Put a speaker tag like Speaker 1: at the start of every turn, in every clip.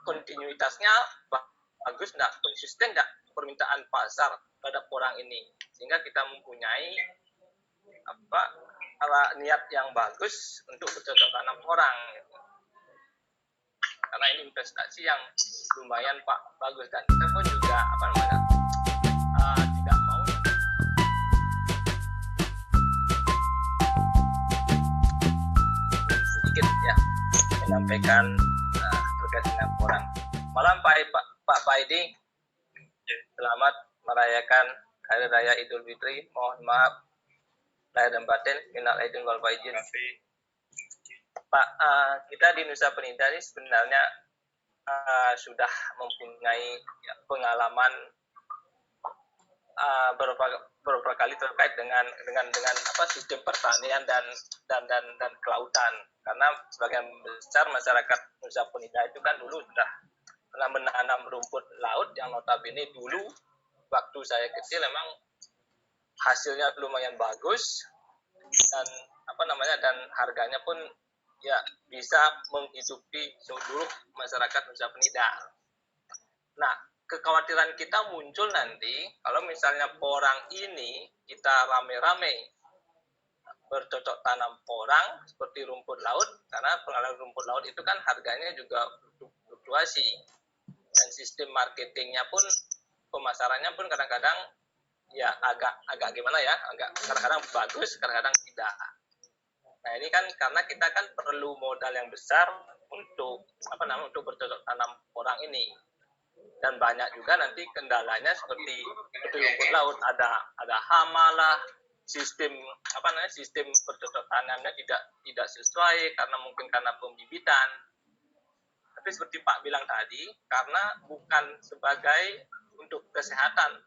Speaker 1: kontinuitasnya bagus enggak, konsisten enggak permintaan pasar terhadap orang ini, sehingga kita mempunyai niat yang bagus untuk bercocok tanam orang. Karena ini investasi yang lumayan bagus, dan kita pun juga tidak mau sedikit ya menyampaikan terkait dengan orang. Malam Pak Paidi, selamat merayakan Hari Raya Idul Fitri. Mohon maaf lahir dan batin, minal aidin wal faizin. Pak, kita di Nusa Penida ini sebenarnya sudah mempunyai pengalaman beberapa kali terkait dengan sistem pertanian dan kelautan. Karena sebagian besar masyarakat Nusa Penida itu kan dulu sudah pernah menanam rumput laut yang notabene dulu waktu saya kecil memang hasilnya lumayan bagus dan harganya pun ya bisa menghidupi seluruh masyarakat Nusa Penida. Nah, kekhawatiran kita muncul nanti kalau misalnya porang ini kita rame-rame bercocok tanam porang seperti rumput laut, karena pengalaman rumput laut itu kan harganya juga fluktuasi, dan sistem marketingnya pun, pemasarannya pun kadang-kadang ya agak gimana ya, agak kadang-kadang bagus, kadang-kadang tidak. Nah, ini kan karena kita kan perlu modal yang besar untuk untuk bercocok tanam porang ini, dan banyak juga nanti kendalanya seperti rumput laut, ada hama lah, sistem bercocok tanamnya tidak sesuai karena pembibitan. Tapi seperti Pak bilang tadi, karena bukan sebagai untuk kesehatan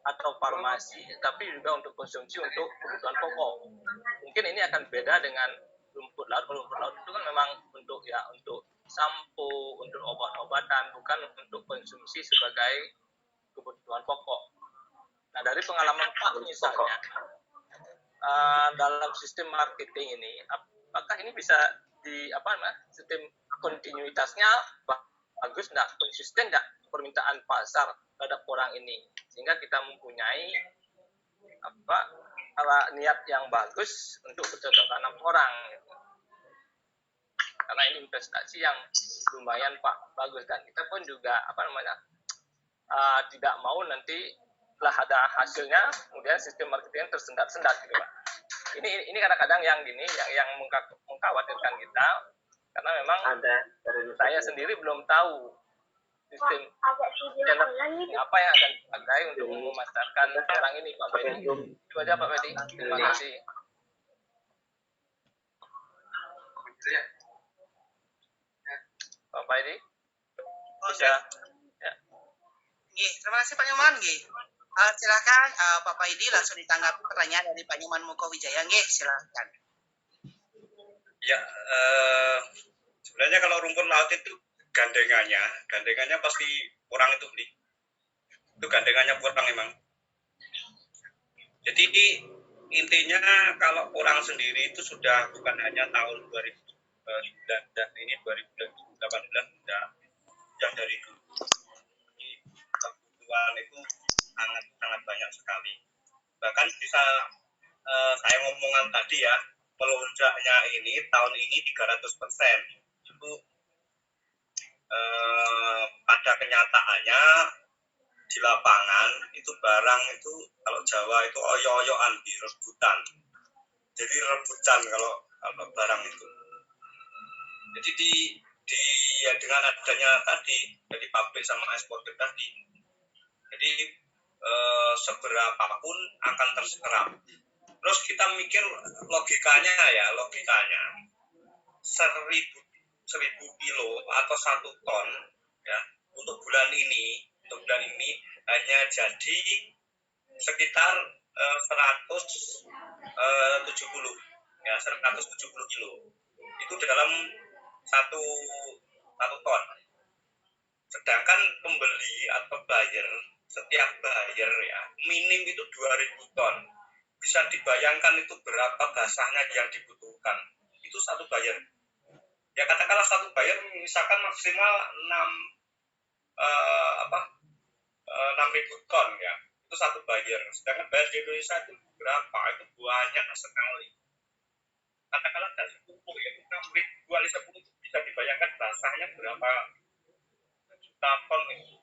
Speaker 1: atau farmasi, tapi juga untuk konsumsi untuk kebutuhan pokok. Mungkin ini akan beda dengan rumput laut. Rumput laut itu kan memang untuk sampo, untuk obat-obatan, bukan untuk konsumsi sebagai kebutuhan pokok. Nah, dari pengalaman Pak misalnya, dalam sistem marketing ini, apakah ini bisa sistem kontinuitasnya bagus enggak, konsisten enggak permintaan pasar terhadap orang ini, sehingga kita mempunyai niat yang bagus untuk bercocok tanam orang. Karena ini investasi yang lumayan bagus, dan kita pun juga tidak mau nanti setelah ada hasilnya kemudian sistem marketing tersendat-sendat gitu Pak. Ini kadang-kadang yang mengkhawatirkan kita, karena memang saya sendiri belum tahu sistem apa yang akan dipakai untuk memasarkan orang ini, Pak Fedi. Itu aja Pak Fedi. Terima kasih. Pak Fedi. Bisa. Ya.
Speaker 2: Terima kasih Pak Nyoman. Silakan Pak Paidi langsung ditanggapi pertanyaan dari Pak Nyoman Muko Wijaya. Silakan.
Speaker 3: Ya, sebenarnya kalau rumput laut itu gandengannya pasti orang itu beli. Itu gandengannya orang emang. Jadi intinya kalau orang sendiri itu sudah bukan hanya tahun 2019 dan ini 2018 sudah yang dari dulu. Kebutuhan itu sangat banyak sekali. Bahkan bisa saya ngomongan tadi ya, melonjaknya ini tahun ini 300%. Itu pada kenyataannya di lapangan itu barang itu kalau Jawa itu oyo-oyoan di rebutan. Jadi rebutan kalau barang itu. Jadi dengan adanya tadi dari pabrik sama eksportir tadi. Jadi seberapapun akan terserap. Terus kita mikir logikanya 1000 kilo atau 1 ton ya untuk bulan ini hanya jadi sekitar 170 kilo itu dalam satu ton. Sedangkan pembeli atau setiap buyer ya minim itu 2000 ton. Bisa dibayangkan itu berapa basahnya yang dibutuhkan. Itu satu buyer. Ya katakanlah satu buyer misalkan maksimal 6.000 ton ya, itu satu buyer. Sedangkan buyer di Indonesia itu berapa? Itu banyak sekali. Katakanlah dari pupuk ya, 6.000 itu bisa dibayangkan basahnya berapa juta ton itu.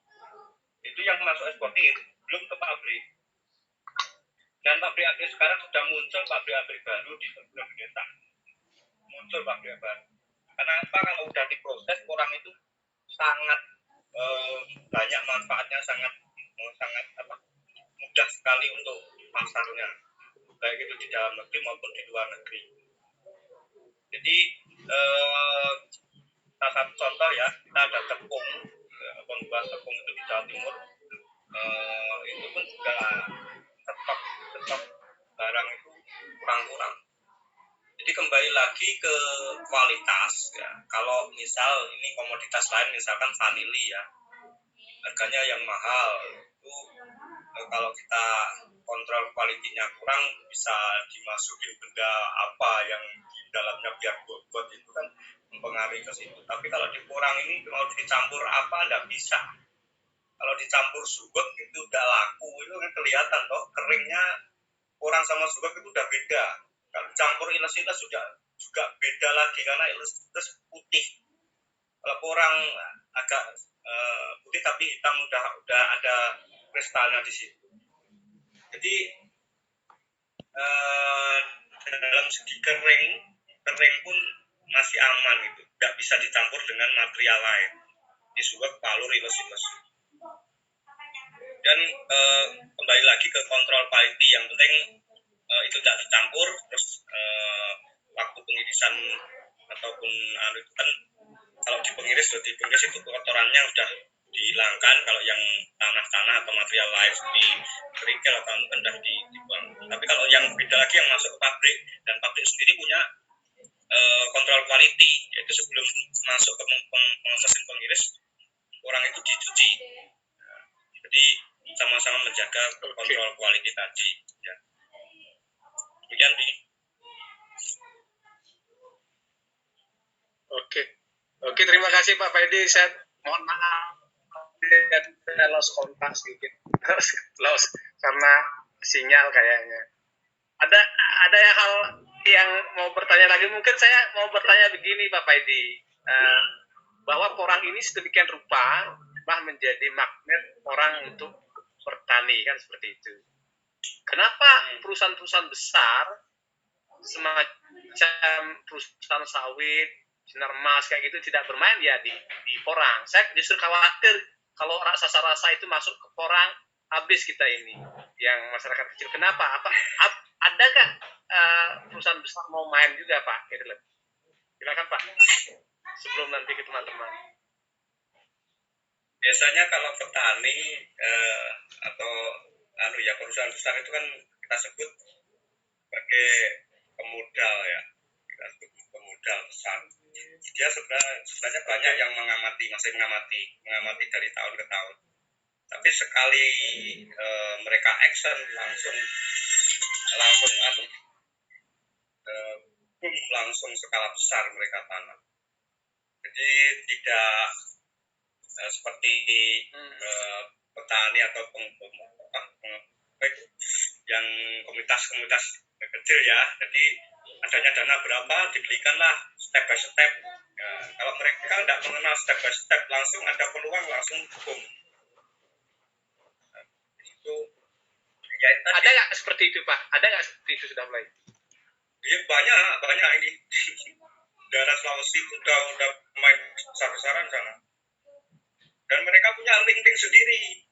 Speaker 3: Itu yang masuk eksportir, belum ke pabrik. Dan pabrik-pabrik sekarang sudah muncul pabrik-pabrik baru di seluruh desa. Muncul pabrik baru. Kenapa? Kalau udah diproses orang itu sangat banyak manfaatnya, sangat mudah sekali untuk pasarnya, baik itu di dalam negeri maupun di luar negeri. Jadi salah satu contoh ya, kita ada tepung, pembuat tepung itu di Jawa Timur, itu pun juga stok barang itu kurang-kurang. Jadi kembali lagi ke kualitas ya. Kalau misal ini komoditas lain, misalkan vanili ya, harganya yang mahal itu kalau kita kontrol kualitinya kurang, bisa dimasukin benda apa yang di dalamnya biar bobot, itu kan mempengaruhi ke situ. Tapi kalau dikurang ini mau dicampur apa enggak bisa. Kalau dicampur sugot itu udah laku, itu kan kelihatan toh keringnya kurang sama sugot itu udah beda. Kalau campur iles-iles juga beda lagi karena iles putih. Kalau kurang agak putih tapi hitam udah ada kristalnya di situ. Jadi dalam segi kering pun masih aman itu, tidak bisa dicampur dengan material lain. Disuap palur iles-iles. Dan kembali lagi ke kontrol quality, yang penting itu tidak tercampur. Terus waktu pengirisan ataupun itu kan kalau dipengiris itu kotorannya sudah dihilangkan. Kalau yang tanah-tanah atau material lain di kerikil atau kan sudah dibuang. Tapi kalau yang beda lagi yang masuk ke pabrik, dan pabrik sendiri punya kontrol quality, yaitu sebelum masuk ke mesin pengiris orang itu dicuci. Jadi sama-sama menjaga kontrol quality tadi ya. Demikian Bi.
Speaker 4: Oke, terima kasih Pak Fedi. Saya mohon maaf lost kontak sedikit, lost karena sinyal kayaknya. Ada hal yang mau bertanya lagi? Mungkin saya mau bertanya begini Pak Fedi, bahwa porang ini sedemikian rupa menjadi magnet orang untuk bertani kan seperti itu. Kenapa perusahaan-perusahaan besar semacam perusahaan sawit, sinar mas kayak gitu tidak bermain ya di porang? Saya justru khawatir kalau rasa-rasa itu masuk ke porang, habis kita ini yang masyarakat kecil. Kenapa? Adakah perusahaan besar mau main juga Pak? Silakan Pak, sebelum nanti ke teman-teman.
Speaker 3: Biasanya kalau petani atau perusahaan besar itu kan kita sebut sebagai pemodal ya, kita sebut pemodal besar. Dia sebenarnya banyak yang masih mengamati dari tahun ke tahun. Tapi sekali mereka action langsung skala besar mereka tanam. Jadi tidak seperti petani atau yang komunitas kecil ya. Jadi adanya dana berapa dibelikanlah step by step. Ya, kalau mereka tidak mengenal step by step, langsung ada peluang langsung boom. Itu ya,
Speaker 4: ada nggak seperti itu Pak? Ada nggak seperti itu sudah mulai?
Speaker 3: Ya, banyak ini. Daerah Sulawesi itu udah main besar-besaran sana. Dan mereka punya link sendiri.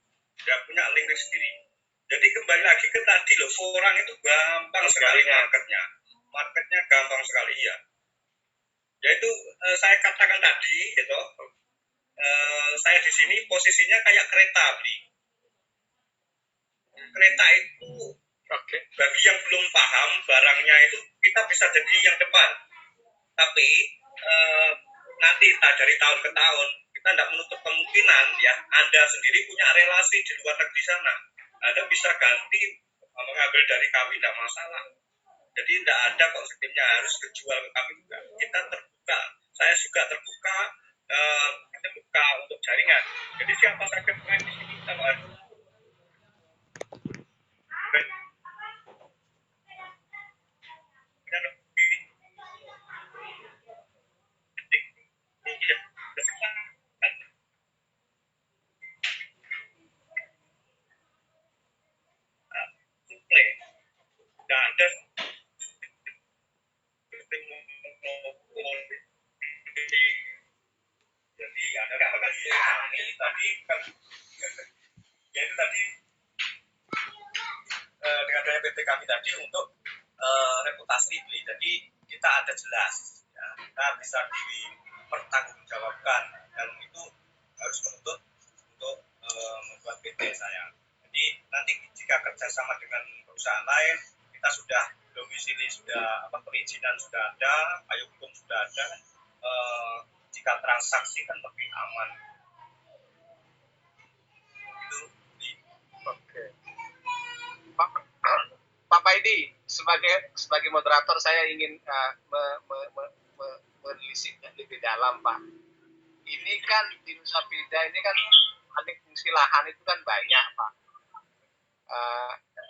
Speaker 3: Jadi kembali lagi ke tadi loh, orang itu gampang sekali marketnya. Marketnya gampang sekali ya. Yaitu saya katakan tadi gitu. Saya di sini posisinya kayak kereta Bli. Kereta itu bagi yang belum paham barangnya itu kita bisa jadi yang depan. Tapi nanti dari tahun ke tahun kita tidak menutup kemungkinan ya Anda sendiri punya relasi di luar negeri sana. Anda bisa ganti mengambil dari kami, tidak masalah. Jadi tidak ada konsepnya harus kejual ke kami juga. Kita terbuka juga terbuka terbuka untuk jaringan. Jadi siapa saja pemain di sini kalau ada lebih tinggi ya, suplai. Nah, ada jadi ada kami tadi kan ya itu tadi dengan adanya PT kami tadi untuk reputasi beli. Jadi kita ada jelas ya, kita bisa dipertanggungjawabkan dan itu harus menuntut untuk membuat PT saya. Jadi nanti jika kerjasama dengan perusahaan lain kita sudah domisili, sudah perizinan sudah ada, payung hukum sudah ada, jika transaksi kan lebih aman. Itu.
Speaker 4: Oke. Pak Paidi, sebagai moderator saya ingin menelisik lebih dalam, Pak. Ini kan di Nusa Penida ini kan alih fungsi lahan itu kan banyak, Pak.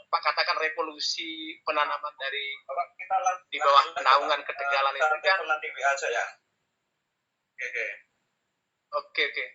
Speaker 4: Pak katakan revolusi penanaman dari di bawah naungan Ketegalan itu kan.
Speaker 3: Nanti WA aja ya.
Speaker 4: Oke.